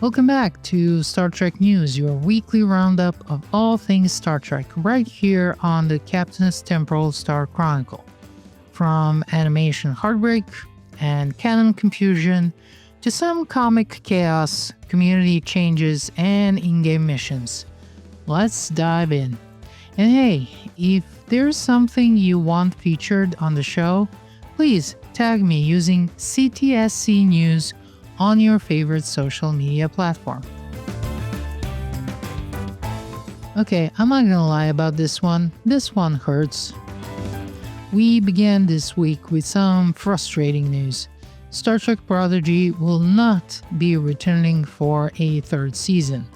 Welcome back to Star Trek News, your weekly roundup of all things Star Trek, right here on the Captain's Temporal Star Chronicle. From animation heartbreak and canon confusion to some comic chaos, community changes, and in-game missions. Let's dive in. And hey, if there's something you want featured on the show, please tag me using CTSC News on your favorite social media platform. Okay, I'm not gonna lie about this one. This one hurts. We began this week with some frustrating news. Star Trek Prodigy will not be returning for a third season.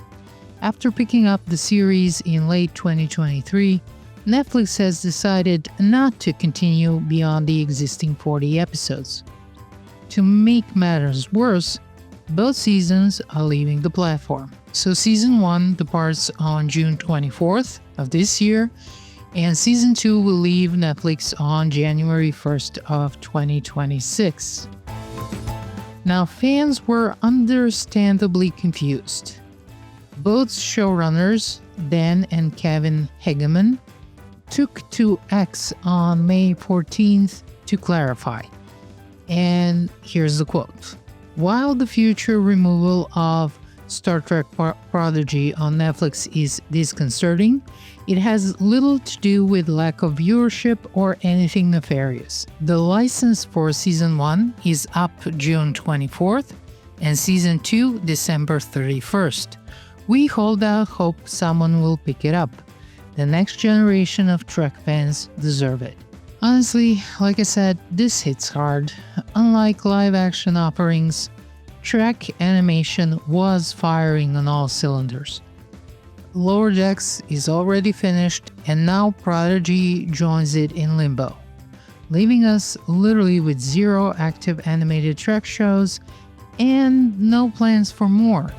After picking up the series in late 2023, Netflix has decided not to continue beyond the existing 40 episodes. To make matters worse, both seasons are leaving the platform. So Season 1 departs on June 24th of this year, and Season 2 will leave Netflix on January 1st of 2026. Now, fans were understandably confused. Both showrunners, Dan and Kevin Hageman, took to X on May 14th to clarify. And here's the quote. While the future removal of Star Trek Prodigy on Netflix is disconcerting, it has little to do with lack of viewership or anything nefarious. The license for Season 1 is up June 24th and Season 2 December 31st. We hold out hope someone will pick it up. The next generation of Trek fans deserve it. Honestly, like I said, this hits hard. Unlike live-action offerings, Trek animation was firing on all cylinders. Lower Decks is already finished, and now Prodigy joins it in limbo, leaving us literally with 0 active animated Trek shows and no plans for more.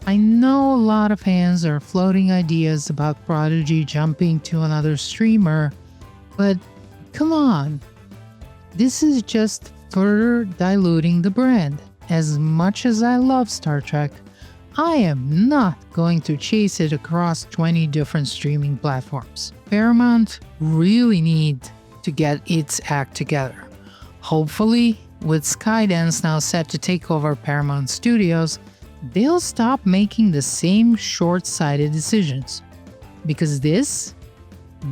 I know a lot of fans are floating ideas about Prodigy jumping to another streamer, but come on, this is just further diluting the brand. As much as I love Star Trek, I am not going to chase it across 20 different streaming platforms. Paramount really need to get its act together. Hopefully, with Skydance now set to take over Paramount Studios, they'll stop making the same short-sighted decisions. Because this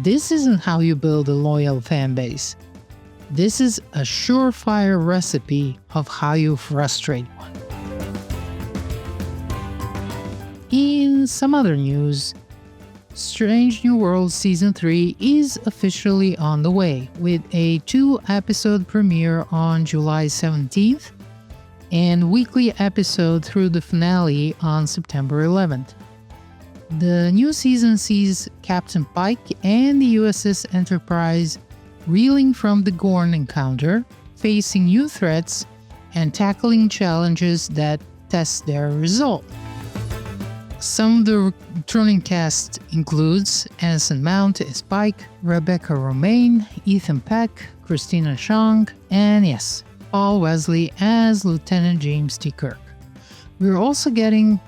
isn't how you build a loyal fan base. This is a surefire recipe of how you frustrate one. In some other news, Strange New Worlds Season 3 is officially on the way, with a 2-episode premiere on July 17th and weekly episode through the finale on September 11th. The new season sees Captain Pike and the USS Enterprise reeling from the Gorn encounter, facing new threats, and tackling challenges that test their resolve. Some of the returning cast includes Anson Mount as Pike, Rebecca Romaine, Ethan Peck, Christina Chong, and yes, Paul Wesley as Lieutenant James T. Kirk. We're also getting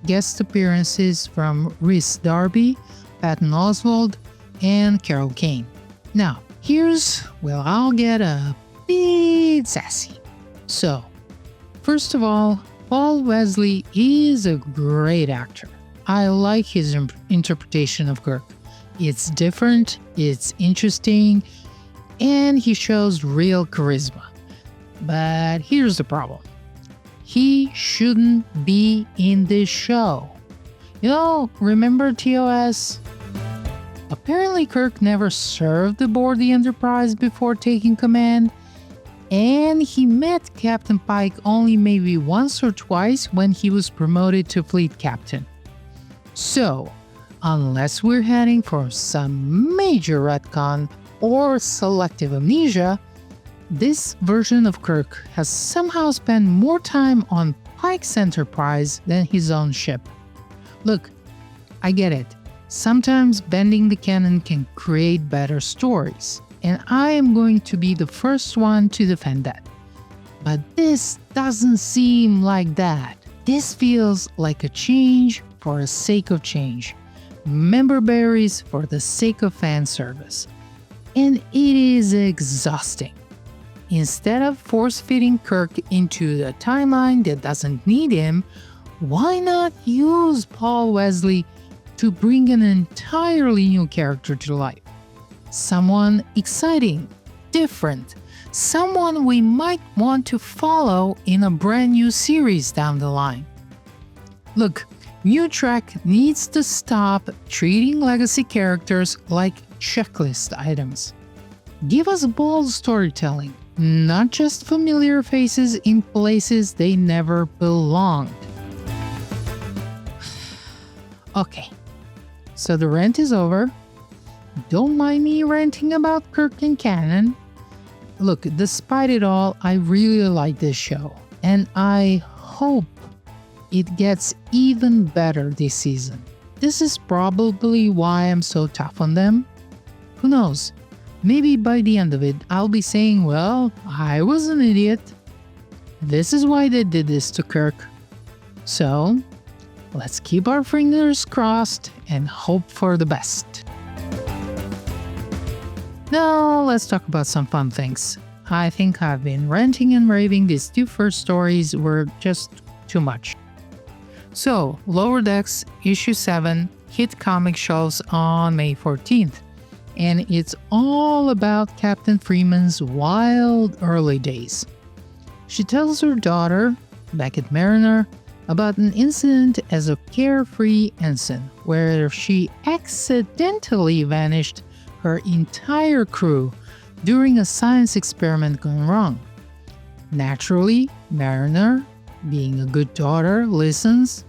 guest appearances from Rhys Darby, Patton Oswalt, and Carol Kane. Now, here's where I'll get a bit sassy. So, first of all, Paul Wesley is a great actor. I like his interpretation of Kirk. It's different, it's interesting, and he shows real charisma. But here's the problem. He shouldn't be in this show. You know, remember TOS? Apparently Kirk never served aboard the Enterprise before taking command, and he met Captain Pike only maybe once or twice when he was promoted to fleet captain. So, unless we're heading for some major retcon or selective amnesia, this version of Kirk has somehow spent more time on Pike's Enterprise than his own ship. Look, I get it. Sometimes bending the canon can create better stories, and I am going to be the first one to defend that. But this doesn't seem like that. This feels like a change for the sake of change. Member berries for the sake of fan service. And it is exhausting. Instead of force-fitting Kirk into the timeline that doesn't need him, why not use Paul Wesley to bring an entirely new character to life? Someone exciting, different, someone we might want to follow in a brand new series down the line. Look, New Trek needs to stop treating legacy characters like checklist items. Give us bold storytelling, not just familiar faces in places they never belonged. Okay, so the rant is over. Don't mind me ranting about Kirk and canon. Look, despite it all, I really like this show, and I hope it gets even better this season. This is probably why I'm so tough on them. Who knows? Maybe by the end of it, I'll be saying, well, I was an idiot. This is why they did this to Kirk. So, let's keep our fingers crossed and hope for the best. Now, let's talk about some fun things. I think I've been ranting and raving. These two first stories were just too much. So, Lower Decks Issue 7 hit comic shelves on May 14th. And it's all about Captain Freeman's wild early days. She tells her daughter, Beckett Mariner, about an incident as a carefree ensign where she accidentally vanished her entire crew during a science experiment gone wrong. Naturally, Mariner, being a good daughter, listens.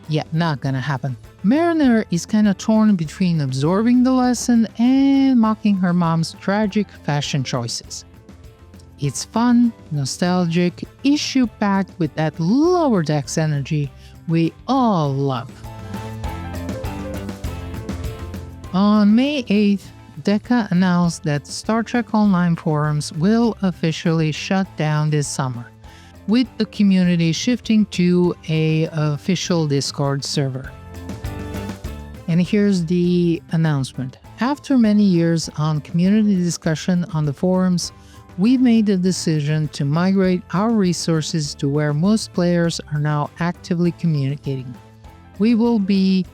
Yeah, not gonna happen. Mariner is kinda torn between absorbing the lesson and mocking her mom's tragic fashion choices. It's fun, nostalgic, issue-packed with that Lower Decks energy we all love. On May 8th, Decca announced that Star Trek Online forums will officially shut down this summer, with the community shifting to an official Discord server. And here's the announcement. After many years on community discussion on the forums, we've made the decision to migrate our resources to where most players are now actively communicating. We will be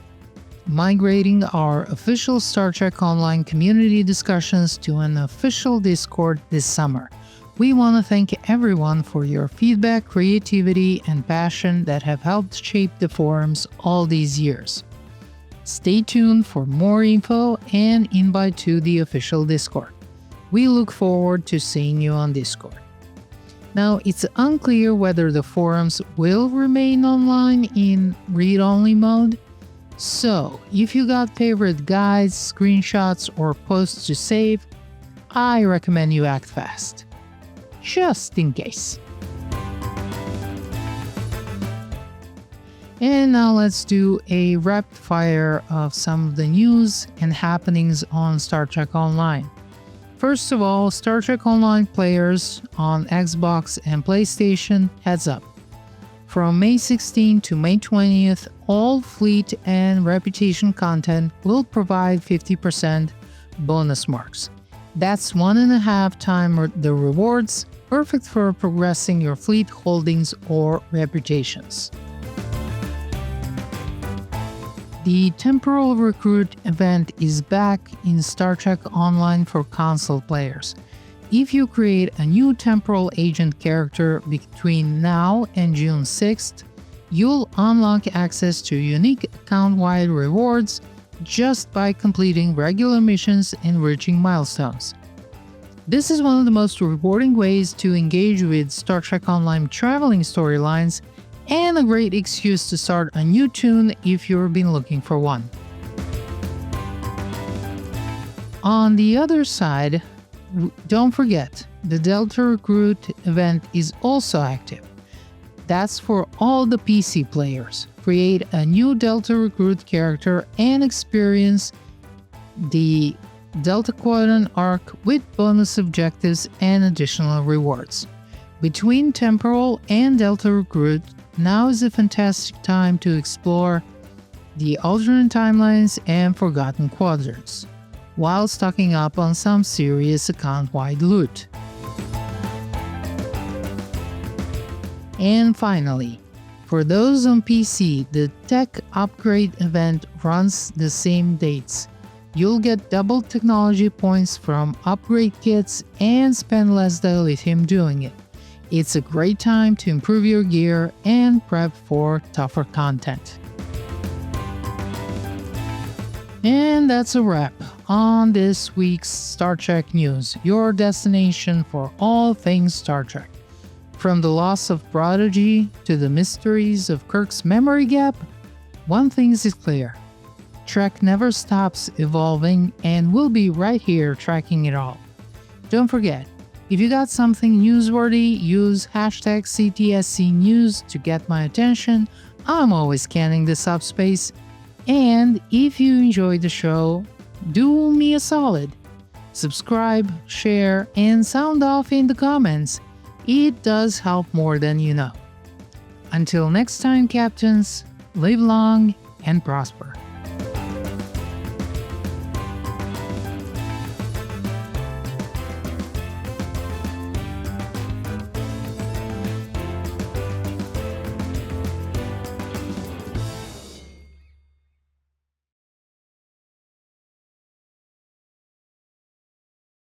migrating our official Star Trek Online community discussions to an official Discord this summer. We want to thank everyone for your feedback, creativity, and passion that have helped shape the forums all these years. Stay tuned for more info and invite to the official Discord. We look forward to seeing you on Discord. Now, it's unclear whether the forums will remain online in read-only mode. So, if you got favorite guides, screenshots, or posts to save, I recommend you act fast. Just in case. And now let's do a rapid fire of some of the news and happenings on Star Trek Online. First of all, Star Trek Online players on Xbox and PlayStation, heads up. From May 16 to May 20th, all fleet and reputation content will provide 50% bonus marks. That's 1.5 times the rewards, perfect for progressing your fleet holdings or reputations. The Temporal Recruit event is back in Star Trek Online for console players. If you create a new Temporal Agent character between now and June 6th, you'll unlock access to unique account-wide rewards just by completing regular missions and reaching milestones. This is one of the most rewarding ways to engage with Star Trek Online traveling storylines and a great excuse to start a new tune if you've been looking for one. On the other side, don't forget, the Delta Recruit event is also active. That's for all the PC players. Create a new Delta Recruit character and experience the Delta Quadrant arc with bonus objectives and additional rewards. Between Temporal and Delta Recruit, now is a fantastic time to explore the alternate timelines and forgotten quadrants, while stocking up on some serious account-wide loot. And finally, for those on PC, the Tech Upgrade event runs the same dates. You'll get double technology points from upgrade kits and spend less dilithium doing it. It's a great time to improve your gear and prep for tougher content. And that's a wrap on this week's Star Trek news, your destination for all things Star Trek. From the loss of Prodigy to the mysteries of Kirk's memory gap, one thing is clear. Trek never stops evolving, and we'll be right here tracking it all. Don't forget, if you got something newsworthy, use hashtag CTSC News to get my attention. I'm always scanning the subspace. And if you enjoyed the show, do me a solid. Subscribe, share, and sound off in the comments. It does help more than you know. Until next time, Captains, live long and prosper.